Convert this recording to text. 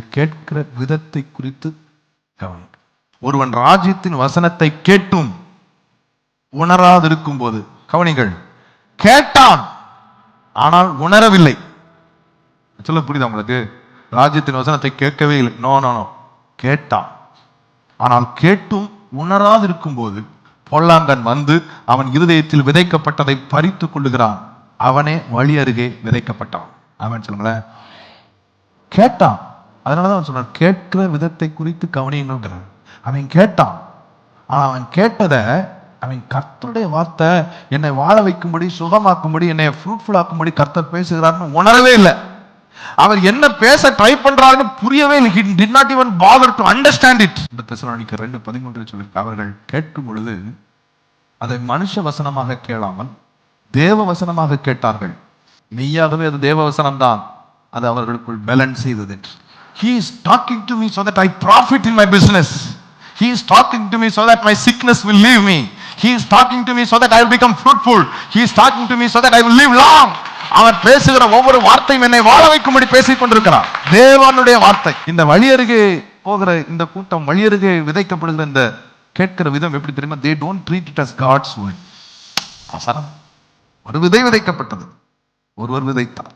நீங்கள் கேட்கிற விதத்தை குறித்து கவனி. ஒருவன் ராஜ்யத்தின் வசனத்தை கேட்டும் உணராதிருக்கும் போது, கவனிங்கள், கேட்டான் ஆனால் உணரவில்லை. சொல்ல புரியுதா உங்களுக்கு? ராஜ்யத்தின் வசனத்தை கேட்கவே இல்லை. நோ நோ நோ, கேட்டான் ஆனால் கேட்டும் உணராதிருக்கும் போது பொல்லாங்கன் வந்து அவன் இருதயத்தில் விதைக்கப்பட்டதை பறித்து கொள்ளுகிறான். அவனே வழி அருகே விதைக்கப்பட்டான். அவன் சொல்லுங்களேன், கேட்டான். அதனாலதான் அவன் சொன்னான், கேட்கிற விதத்தை குறித்து கவனியுங்கள். அவன் கேட்டான், ஆனா அவன் கேட்டதை அவன் கர்த்தருடைய வார்த்தை என்னை வாழ வைக்கும்படி, சுகமாக்கும்படி, என்னை ஃப்ரூட்ஃபுல் ஆக்கும்படி கர்த்தர் பேசுகிறார்னு உணரவே இல்லை. அவர் என்ன பேச ட்ரை பண்றாருன்னு புரியவே இல்லை. He did not even bother to understand it. இந்த தெசலோனிக்கர் 2:13 சொல்லி, அவர்கள் கேட்கும் பொழுது அதை மனுஷ வசனமாக கேளாமல் தேவ வசனமாக கேட்டார்கள். மெய்யாகவே அது தேவ வசனம் தான். அது அவர்களுக்குள் பேலன்ஸ் செய்தது. He is talking to me so that I profit in my business. He is talking to me so that my sickness will leave me. He is talking to me so that I will become fruitful. He is talking to me so that I will live long. அவன் பேசுகிற ஒவ்வொரு வார்த்தையும் என்னை வாழ வைக்கும்படி பேசிக் கொண்டிருக்கிறான். தேவனுடைய வார்த்தை. இந்த வழி அருகே போகிற இந்த கூட்டம், வழி அருகே விதைக்கப்படுகிற இந்த கேட்கிற விதம் எப்படி தெரியுமா? They don't treat it as God's word. ஒரு விதை விதைக்கப்பட்டது, ஒருவர் விதைத்தார்.